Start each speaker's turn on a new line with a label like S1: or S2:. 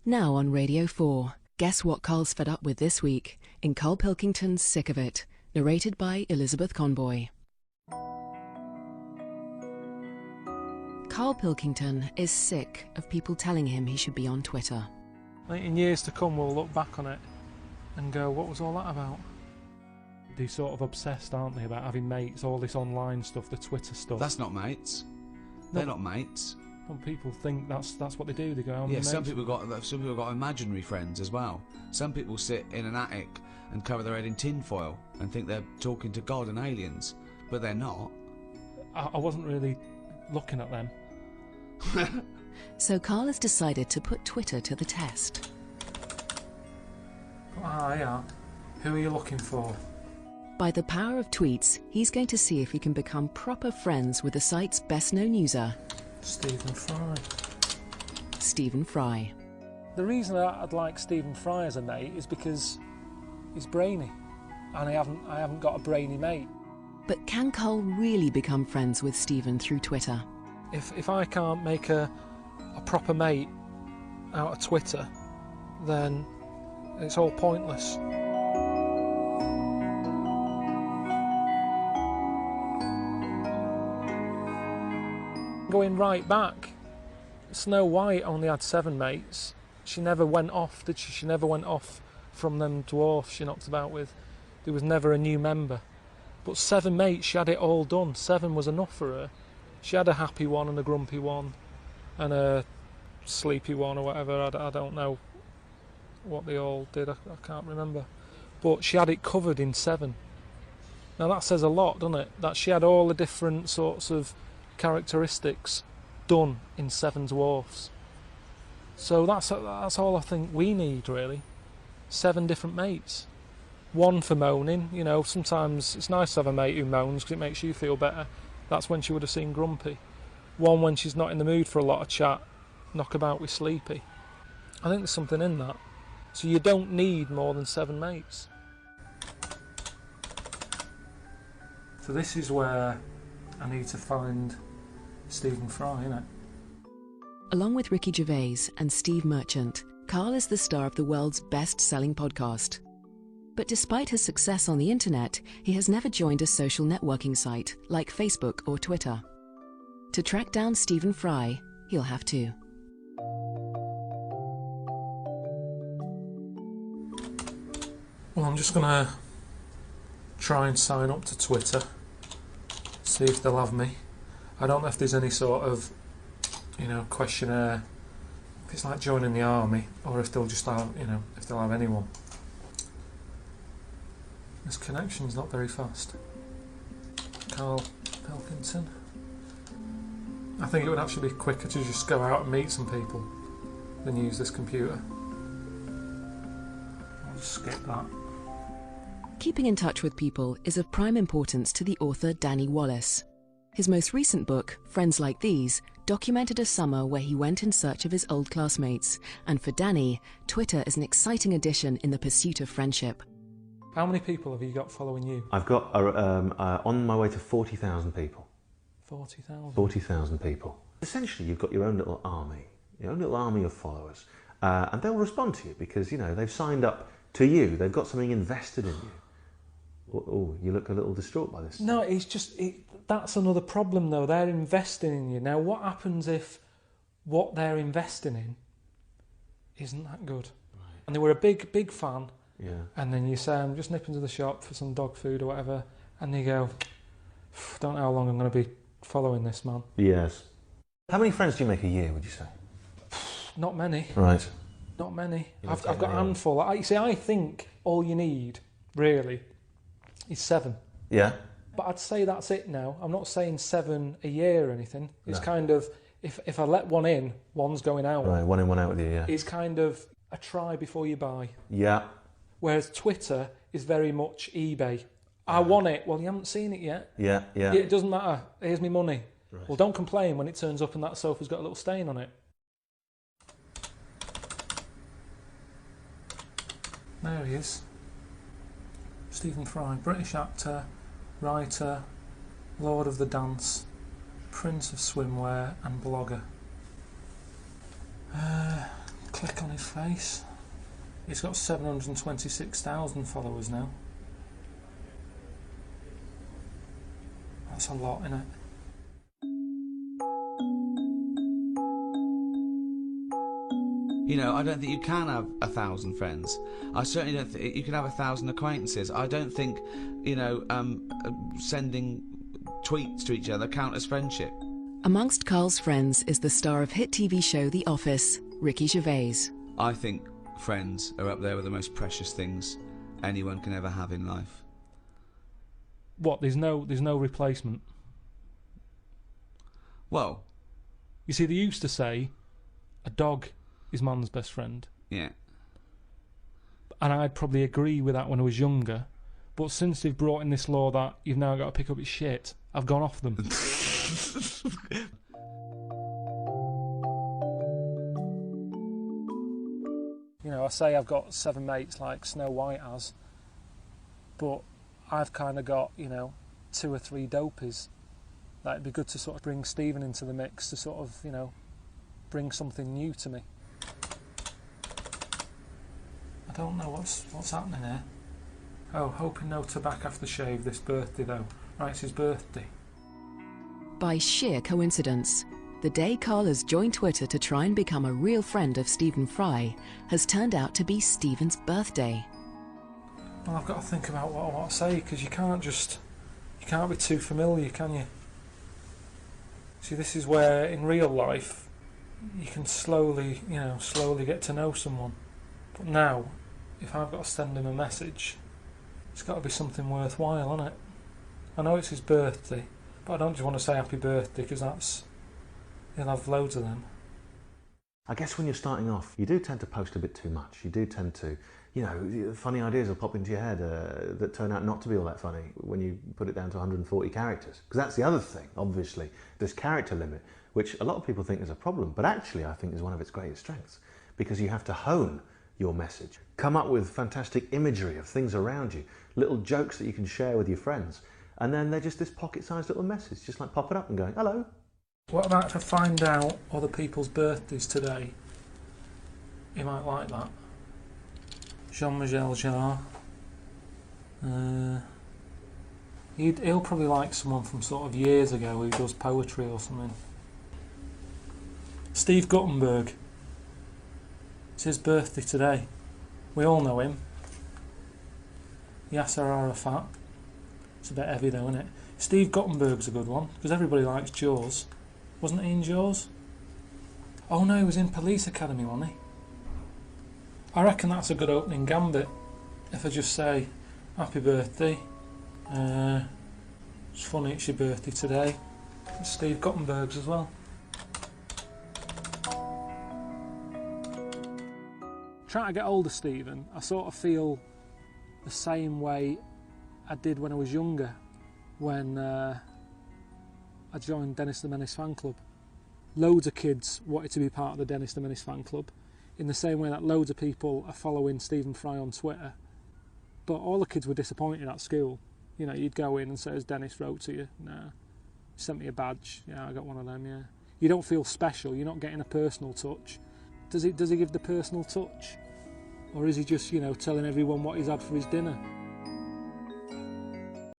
S1: Now on Radio 4, guess what Carl's fed up with this week in Karl Pilkington's Sick of It, narrated by Elizabeth Conboy. Karl Pilkington is sick of people telling him he should be on Twitter.
S2: I think in years to come we'll look back on it and go, what was all that about? They're sort of obsessed, aren't they, about having mates, all this online stuff, the Twitter stuff.
S3: That's not mates. They're not mates.
S2: Some people think that's what they do. They go,
S3: yeah, some people got imaginary friends as well. Some people sit in an attic and cover their head in tinfoil and think they're talking to God and aliens, but they're not.
S2: I wasn't really looking at them.
S1: So Karl has decided to put Twitter to the test.
S2: Yeah. Who are you looking for?
S1: By the power of tweets, he's going to see if he can become proper friends with the site's best-known user,
S2: Stephen Fry.
S1: Stephen Fry.
S2: The reason I'd like Stephen Fry as a mate is because he's brainy, and I haven't got a brainy mate.
S1: But can Karl really become friends with Stephen through Twitter?
S2: If I can't make a proper mate out of Twitter, then it's all pointless. Going right back, Snow White only had 7 mates. She never went off, did she? She never went off from them dwarfs she knocked about with. There was never a new member. But 7 mates, she had it all done. 7 was enough for her. She had a happy one and a grumpy one and a sleepy one or whatever. I don't know what they all did, I can't remember. But she had it covered in 7. Now that says a lot, doesn't it? That she had all the different sorts of characteristics done in 7 dwarfs. So that's all I think we need, really. 7 different mates. 1 for moaning, you know, sometimes it's nice to have a mate who moans because it makes you feel better. That's when she would have seen grumpy. 1 when she's not in the mood for a lot of chat, knock about with sleepy. I think there's something in that. So you don't need more than 7 mates. So this is where I need to find Stephen Fry, innit?
S1: Along with Ricky Gervais and Steve Merchant, Karl is the star of the world's best-selling podcast. But despite his success on the internet, he has never joined a social networking site like Facebook or Twitter. To track down Stephen Fry, he'll have to.
S2: Well, I'm just gonna try and sign up to Twitter, see if they'll have me. I don't know if there's any sort of, you know, questionnaire, if it's like joining the army, or if they'll just have, you know, if they'll have anyone. This connection's not very fast. Karl Pilkington. I think it would actually be quicker to just go out and meet some people than use this computer. I'll just skip that.
S1: Keeping in touch with people is of prime importance to the author Danny Wallace. His most recent book, Friends Like These, documented a summer where he went in search of his old classmates, and for Danny, Twitter is an exciting addition in the pursuit of friendship.
S2: How many people have you got following you?
S4: I've got on my way to 40,000 people.
S2: 40,000?
S4: 40,000 people. Essentially, you've got your own little army of followers, and they'll respond to you because, you know, they've signed up to you. They've got something invested in you. Oh, you look a little distraught by this.
S2: No, it's just, that's another problem though. They're investing in you. Now, what happens if what they're investing in isn't that good? Right. And they were a big fan.
S4: Yeah. And
S2: then you say, I'm just nipping to the shop for some dog food or whatever, and they go, don't know how long I'm going to be following this man.
S4: Yes. How many friends do you make a year, would you say?
S2: Not many.
S4: Right.
S2: Not many. I've got a handful. I think all you need, really, is 7.
S4: Yeah.
S2: But I'd say that's it now. I'm not saying 7 a year or anything. It's kind of, if I let one in, one's going out.
S4: Right, 1 in, 1 out with you, yeah.
S2: It's kind of a try before you buy.
S4: Yeah.
S2: Whereas Twitter is very much eBay. I want it. Well, you haven't seen it yet.
S4: Yeah.
S2: It doesn't matter. Here's my money.
S4: Right.
S2: Well, don't complain when it turns up and that sofa's got a little stain on it. There he is. Stephen Fry, British actor, writer, Lord of the Dance, Prince of Swimwear and blogger. Click on his face. He's got 726,000 followers now. That's a lot, isn't it?
S3: You know, I don't think you can have 1,000 friends. I certainly don't think you can have 1,000 acquaintances. I don't think, you know, sending tweets to each other count as friendship.
S1: Amongst Karl's friends is the star of hit TV show The Office, Ricky Gervais.
S3: I think friends are up there with the most precious things anyone can ever have in life.
S2: What? There's no replacement.
S3: Well,
S2: you see, they used to say a dog is man's best friend.
S3: Yeah.
S2: And I'd probably agree with that when I was younger. But since they've brought in this law that you've now got to pick up its shit, I've gone off them. You know, I say I've got 7 mates like Snow White has, but I've kind of got, you know, 2 or 3 dopies. Like, it'd be good to sort of bring Stephen into the mix to sort of, you know, bring something new to me. I don't know what's happening here. Oh, hoping no tobacco aftershave this birthday though. Right, it's his birthday.
S1: By sheer coincidence, the day Karl has joined Twitter to try and become a real friend of Stephen Fry has turned out to be Stephen's birthday.
S2: Well, I've got to think about what I want to say, because you can't be too familiar, can you? See, this is where in real life you can slowly get to know someone. But now, if I've got to send him a message, it's got to be something worthwhile, hasn't it? I know it's his birthday, but I don't just want to say happy birthday, because he'll have loads of them.
S4: I guess when you're starting off, you do tend to post a bit too much. You do tend to, you know, funny ideas will pop into your head that turn out not to be all that funny when you put it down to 140 characters. Because that's the other thing, obviously, this character limit, which a lot of people think is a problem, but actually I think is one of its greatest strengths, because you have to hone your message. Come up with fantastic imagery of things around you, little jokes that you can share with your friends, and then they're just this pocket-sized little message, just like popping up and going, hello.
S2: What about if I find out other people's birthdays today? You might like that. Jean-Michel Jarre. He'll probably like someone from sort of years ago who does poetry or something. Steve Guttenberg. It's his birthday today. We all know him. Yasser Arafat. It's a bit heavy though, isn't it? Steve Guttenberg's a good one, because everybody likes Jaws. Wasn't he in Jaws? Oh no, he was in Police Academy, wasn't he? I reckon that's a good opening gambit. If I just say, happy birthday. It's funny it's your birthday today. It's Steve Guttenberg's as well. Trying to get older, Stephen, I sort of feel the same way I did when I was younger, when I joined Dennis the Menace fan club. Loads of kids wanted to be part of the Dennis the Menace fan club, in the same way that loads of people are following Stephen Fry on Twitter. But all the kids were disappointed at school. You know, you'd go in and say, has Dennis wrote to you? No. He sent me a badge. Yeah, I got one of them, yeah. You don't feel special, you're not getting a personal touch. Does he give the personal touch? Or is he just, you know, telling everyone what he's had for his dinner?